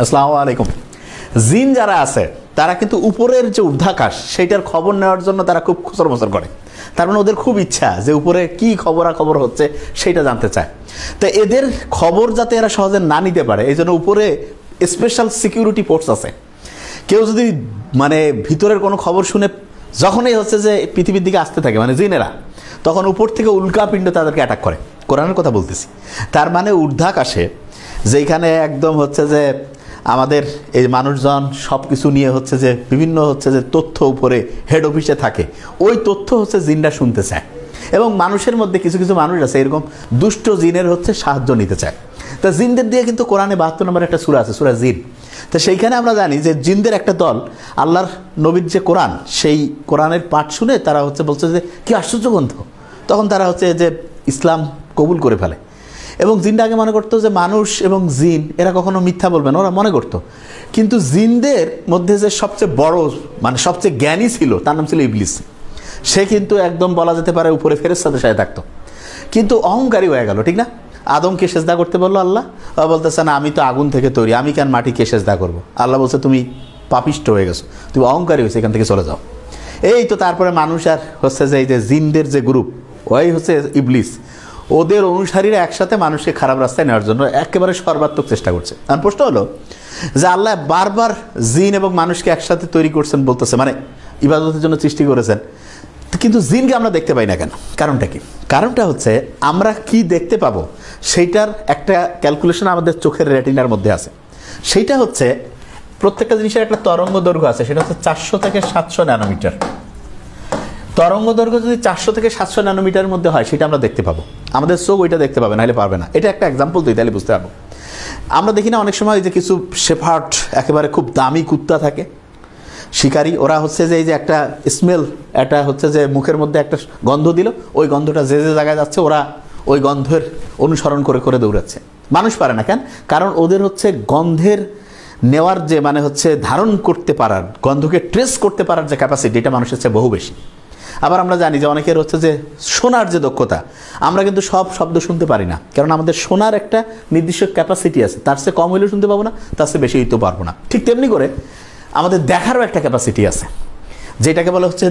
আসসালামু আলাইকুম। জিন যারা আছে তারা কিন্তু উপরের যে ঊর্ধ্বাকাশ সেইটার খবর নেওয়ার জন্য তারা খুব খুচরমচর করে। তার মানে ওদের খুব ইচ্ছা যে উপরে কি খবরাখবর হচ্ছে সেইটা জানতে চায়। তো এদের খবর যাতে এরা সহজে না নিতে পারে এই জন্য উপরে স্পেশাল সিকিউরিটি ফোর্স আছে। কেউ যদি মানে ভিতরের কোনো খবর শুনে যখনই হচ্ছে যে পৃথিবীর দিকে আসতে থাকে মানে জিনেরা, তখন উপর থেকে উল্কাপিণ্ড তাদেরকে অ্যাটাক করে। কোরআনের কথা বলতেছি। তার মানে ঊর্ধ্বাকাশে যেখানে একদম হচ্ছে যে আমাদের এই মানুষজন সব কিছু নিয়ে হচ্ছে যে বিভিন্ন হচ্ছে যে তথ্য উপরে হেড অফিসে থাকে, ওই তথ্য হচ্ছে জিনরা শুনতে চায়। এবং মানুষের মধ্যে কিছু কিছু মানুষ আছে এরকম দুষ্ট জিনের হচ্ছে সাহায্য নিতে চায়। তা জিনদের দিয়ে কিন্তু কোরআনে 72 নম্বর একটা সূরা আছে, সূরা জিন। তো সেইখানে আমরা জানি যে জিনদের একটা দল আল্লাহর নবীর যে কোরআন সেই কোরআনের পাঠ শুনে তারা হচ্ছে বলছে যে কি আশ্চর্য গ্রন্থ, তখন তারা হচ্ছে যে ইসলাম কবুল করে ফেলে। এবং জিনটা আগে মনে করতো যে মানুষ এবং জিন এরা কখনো মিথ্যা বলবে না, ওরা মনে করতো। কিন্তু জিনদের মধ্যে যে সবচেয়ে বড় মানে সবচেয়ে জ্ঞানী ছিল তার নাম ছিল ইবলিস। সে কিন্তু একদম বলা যেতে পারে উপরে ফেরেশতাদের সাথে থাকতো, কিন্তু অহংকারী হয়ে গেল, ঠিক না? আদমকে সেজদা করতে বললো আল্লাহ, বলতেছে না আমি তো আগুন থেকে তৈরি, আমি কেন মাটিকে সেজদা করবো? আল্লাহ বলছে তুমি পাপিষ্ট হয়ে গেছো, তুমি অহংকারী হয়েছে, এখান থেকে চলে যাও। এই তো তারপরে মানুষ আর হচ্ছে যে এই যে জিনদের যে গ্রুপ ওই হচ্ছে ইবলিস, ওদের অনুসারীরা একসাথে মানুষকে খারাপ রাস্তায় নেওয়ার জন্য একেবারে সর্বাত্মক চেষ্টা করছে। আর প্রশ্ন হলো যে আল্লাহ বারবার জিন এবং মানুষকে একসাথে তৈরি করছেন বলতেছে, মানে ইবাদতের জন্য সৃষ্টি করেছেন, কিন্তু জিনকে আমরা দেখতে পাই না কেন? কারণটা কি? কারণটা হচ্ছে আমরা কি দেখতে পাবো সেইটার একটা ক্যালকুলেশন আমাদের চোখের রেটিনার মধ্যে আছে। সেইটা হচ্ছে প্রত্যেকটা জিনিসের একটা তরঙ্গ দৈর্ঘ্য আছে, সেটা হচ্ছে 400 থেকে 700 ন্যানোমিটার। তরঙ্গ দৈর্ঘ্য যদি 400 থেকে 700 ন্যানোমিটারের মধ্যে হয় সেটা আমরা দেখতে পাবো, আমাদের চোখ ওইটা দেখতে পাবে, নাহলে পারবে না। এটা একটা এক্সাম্পল দিই, তাহলে বুঝতে পারবো। আমরা দেখি না অনেক সময় যে কিছু শেফার্ড একেবারে খুব দামি কুত্তা থাকে, শিকারী, ওরা হচ্ছে যে এই যে একটা স্মেল, একটা হচ্ছে যে মুখের মধ্যে একটা গন্ধ দিল, ওই গন্ধটা যে যে জায়গায় যাচ্ছে ওরা ওই গন্ধের অনুসরণ করে করে দৌড়াচ্ছে। মানুষ পারে না কেন? কারণ ওদের হচ্ছে গন্ধের নেওয়ার যে মানে হচ্ছে ধারণ করতে পারার, গন্ধকে ট্রেস করতে পারার যে ক্যাপাসিটি, এটা মানুষের চেয়ে বহু বেশি। আবার আমরা জানি যে অনেকের হচ্ছে যে শোনার যে দক্ষতা, আমরা কিন্তু সব শব্দ শুনতে পারি না, কারণ আমাদের শোনার একটা নির্দিষ্ট ক্যাপাসিটি আছে, তার চেয়ে কম হইলেও শুনতে পাবো না, তার চেয়ে বেশি হইতেও পারবো না। ঠিক তেমনি করে আমাদের দেখারও একটা ক্যাপাসিটি আছে, যেটাকে বলে হচ্ছে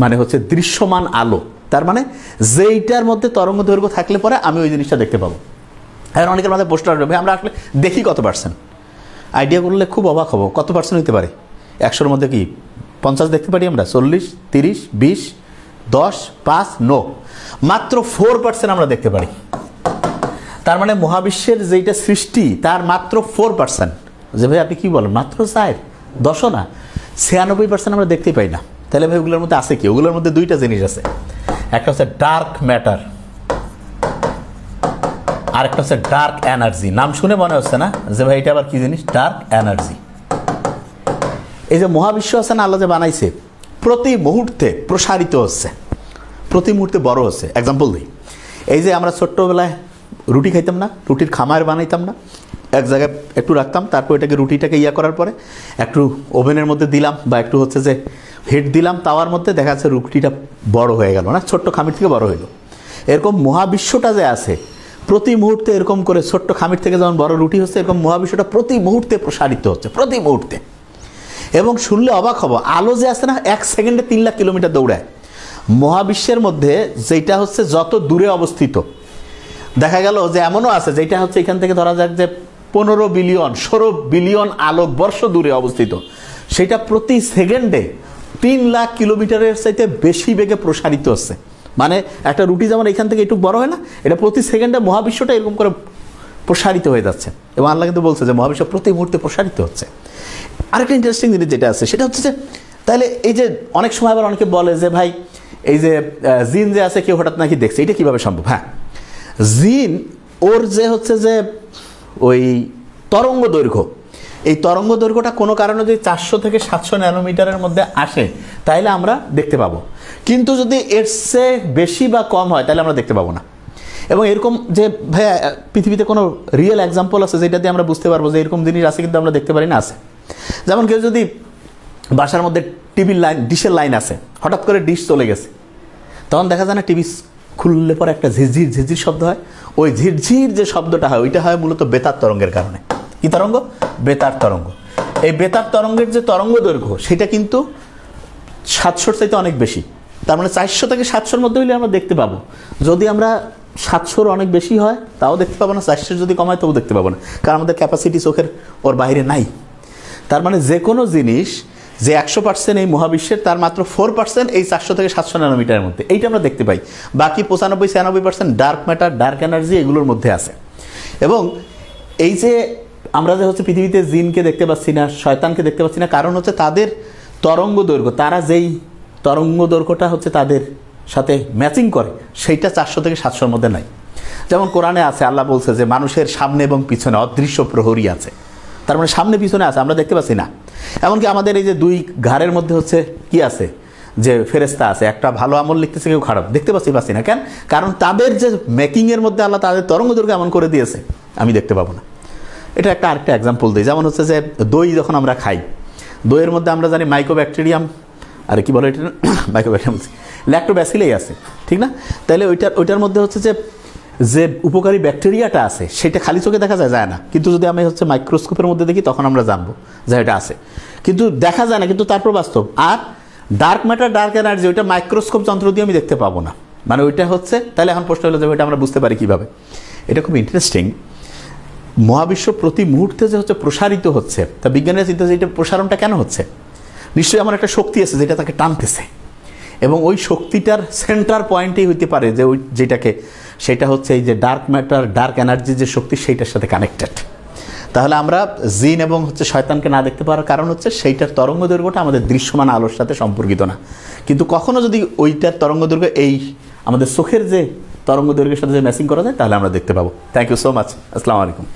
মানে হচ্ছে দৃশ্যমান আলো। তার মানে যেইটার মধ্যে তরঙ্গ দৈর্ঘ্য থাকলে পরে আমি ওই জিনিসটা দেখতে পাবো। এখন অনেকের মাথায় প্রশ্ন আসবে, আমরা আসলে দেখি কত পার্সেন্ট? আইডিয়া করলে খুব অবাক হবো, কত পার্সেন্ট হতে পারে? 100-র মধ্যে কি 50 দেখতে পারি আমরা? 40, 30, 20, 10, 5, 9, মাত্র 4% আমরা দেখতে পারি। তার মানে মহাবিশ্বের যেটা সৃষ্টি তার মাত্র 4%। যে ভাই আপনি কি বলেন, মাত্র 4, 10ও না, 96% আমরা দেখতেই পাই না। তাহলে ভাই ওগুলোর মধ্যে আছে কি? ওগুলোর মধ্যে দুইটা জিনিস আছে, একটা হচ্ছে ডার্ক ম্যাটার আর একটা হচ্ছে ডার্ক এনার্জি। নাম শুনে মনে হচ্ছে না যে ভাই এটা আবার কি জিনিস? Dark energy. এই যে মহাবিশ্ব আছে না, আল্লাহ যে বানাইছে, প্রতি মুহূর্তে প্রসারিত হচ্ছে, প্রতি মুহূর্তে বড় হচ্ছে। এক্সাম্পল দিই, এই যে আমরা ছোট্টবেলায় রুটি খাইতাম না, রুটির খামার বানাইতাম না, এক জায়গায় একটু রাখতাম, তারপর এটাকে রুটিটাকে ইয়া করার পরে একটু ওভেনের মধ্যে দিলাম বা একটু হচ্ছে যে হিট দিলাম তাওয়ার মধ্যে, দেখা যাচ্ছে রুটিটা বড় হয়ে গেল না, ছোট্ট খামির থেকে বড় হইলো। এরকম মহাবিশ্বটা যে আছে প্রতি মুহূর্তে এরকম করে ছোট্ট খামির থেকে যেমন বড় রুটি হচ্ছে, এরকম মহাবিশ্বটা প্রতি মুহূর্তে প্রসারিত হচ্ছে, প্রতি মুহূর্তে। এবং শুনলে অবাক হব, আলো যে আছে না 1 সেকেন্ডে 3 লাখ কিলোমিটার দৌড়ায়। মহাবিশ্বের মধ্যে যেটা হচ্ছে যত দূরে অবস্থিত, দেখা গেল যে এমনও আছে যেটা হচ্ছে এখান থেকে ধরা যাক যে 15 বিলিয়ন 16 বিলিয়ন আলোকবর্ষ দূরে অবস্থিত, সেটা প্রতি সেকেন্ডে 3 লাখ কিলোমিটারের চাইতে বেশি বেগে প্রসারিত হচ্ছে। মানে একটা রুটি যেমন এখান থেকে একটু বড় হয় না, এটা প্রতি সেকেন্ডে মহাবিশ্বটা এরকম করে প্রসারিত হয়ে যাচ্ছে। এবং আল্লাহ কিন্তু বলছে যে মহাবিশ্ব প্রতি মুহূর্তে প্রসারিত হচ্ছে। আরেকটা ইন্টারেস্টিং জিনিস যেটা আছে সেটা হচ্ছে যে তাহলে এই যে অনেক সময় আবার অনেকে বলে যে ভাই এই যে জিন যে আছে কেউ হঠাৎ নাকি দেখছে, এটা কিভাবে সম্ভব? হ্যাঁ, জিন ওর যে হচ্ছে যে ওই তরঙ্গ দৈর্ঘ্য, এই তরঙ্গ দৈর্ঘ্যটা কোনো কারণে যদি 400 থেকে 700 ন্যানোমিটারের মধ্যে আসে তাহলে আমরা দেখতে পাবো, কিন্তু যদি এর চেয়ে বেশি বা কম হয় তাহলে আমরা দেখতে পাবো না। এবং এরকম যে ভাইয়া পৃথিবীতে কোনো রিয়েল এক্সাম্পল আছে যেটা দিয়ে আমরা বুঝতে পারবো যে এরকম জিনিস আছে কিন্তু আমরা দেখতে পারি না? আছে। যেমন কেউ যদি বাসার মধ্যে টিভির লাইন, ডিশের লাইন আছে, হঠাৎ করে ডিশ চলে গেছে, তখন দেখা যায় না টিভি খুললে পরে একটা ঝিরঝির ঝিরঝির শব্দ হয়, ওই ঝিরঝির যে শব্দটা হয় ওইটা হয় মূলত বেতার তরঙ্গের কারণে। কি তরঙ্গ? বেতার তরঙ্গ। এই বেতার তরঙ্গের যে তরঙ্গ দৈর্ঘ্য সেটা কিন্তু 700-র চাইতে অনেক বেশি। তার মানে 400 থেকে 700-র মধ্যে হইলে আমরা দেখতে পাবো। যদি আমরা 700-র অনেক বেশি হয় তাও দেখতে পাবো না, 400 যদি কমায় তবু দেখতে পাবো না, কারণ আমাদের ক্যাপাসিটি চোখের ওর বাইরে নাই। তার মানে যে কোনো জিনিস যে 100% এই মহাবিশ্বের, তার মাত্র 4% এই 400 থেকে 700 ন্যানোমিটারের মধ্যে, এইটা আমরা দেখতে পাই। বাকি 95-96% ডার্ক ম্যাটার, ডার্ক এনার্জি এগুলোর মধ্যে আছে। এবং এই যে আমরা যে হচ্ছে পৃথিবীতে জিনকে দেখতে পাচ্ছি না, শয়তানকে দেখতে পাচ্ছি না, কারণ হচ্ছে তাদের তরঙ্গ দৈর্ঘ্য, তারা যেই তরঙ্গ দৈর্ঘ্যটা হচ্ছে তাদের সাথে ম্যাচিং করে, সেইটা 400 থেকে 700-র মধ্যে নাই। যেমন কোরআনে আছে, আল্লাহ বলছে যে মানুষের সামনে এবং পিছনে অদৃশ্য প্রহরী আছে। তার মানে সামনে পিছনে আছে, আমরা দেখতে পাচ্ছি না। এমনকি আমাদের এই যে দুই ঘাড়ের মধ্যে হচ্ছে কি আছে, যে ফেরেস্তা আছে, একটা ভালো আমল লিখতেছে, কেউ খারাপ, দেখতে পাচ্ছি না। কেন? কারণ তাদের যে মেকিংয়ের মধ্যে আল্লাহ তাদের তরঙ্গ দৈর্ঘ্য এমন করে দিয়েছে, আমি দেখতে পাবো না। এটা আরেকটা এক্সাম্পল দিই। যেমন হচ্ছে যে দই যখন আমরা খাই, দইয়ের মধ্যে আমরা জানি মাইক্রোব্যাকটেরিয়াম, আরে কি বলে এটা, মাইক্রোব্যাকটেরিয়াম, ল্যাক্টোব্যাসিলাই আছে, ঠিক না? তাহলে ওইটার মধ্যে হচ্ছে যে উপকারী ব্যাকটেরিয়াটা আছে, সেটা খালি চোখে দেখা যায় না, কিন্তু যদি আমি হচ্ছে মাইক্রোস্কোপের মধ্যে দেখি তখন আমরা জানবো যে এটা আছে, কিন্তু দেখা যায় না, কিন্তু তারপর বাস্তব। আর ডার্ক ম্যাটার, ডার্ক এনার্জি, ওইটা মাইক্রোস্কোপ যন্ত্র দিয়ে আমি দেখতে পাবো না, মানে ওইটা হচ্ছে। তাহলে এখন প্রশ্ন হলো যে ওইটা আমরা বুঝতে পারি কীভাবে? এটা খুব ইন্টারেস্টিং। মহাবিশ্ব প্রতি মুহূর্তে যে হচ্ছে প্রসারিত হচ্ছে, তা বিজ্ঞানীরা চিন্তা যে এটা প্রসারণটা কেন হচ্ছে? নিশ্চয়ই আমার একটা শক্তি আছে যেটা তাকে টানতেছে, এবং ওই শক্তিটার সেন্টার পয়েন্টেই হইতে পারে যে ওই যেটাকে, সেটা হচ্ছে এই যে ডার্ক ম্যাটার, ডার্ক এনার্জি যে শক্তি, সেইটার সাথে কানেক্টেড। তাহলে আমরা জিন এবং হচ্ছে শয়তানকে না দেখতে পাওয়ার কারণ হচ্ছে সেইটার তরঙ্গ দৈর্ঘ্যটা আমাদের দৃশ্যমান আলোর সাথে সম্পর্কিত না। কিন্তু কখনো যদি ওইটার তরঙ্গ দৈর্ঘ্য এই আমাদের চোখের যে তরঙ্গ দৈর্ঘ্যের সাথে যে ম্যাচিং করা যায়, তাহলে আমরা দেখতে পাবো। Thank you so much. আসসালামু আলাইকুম।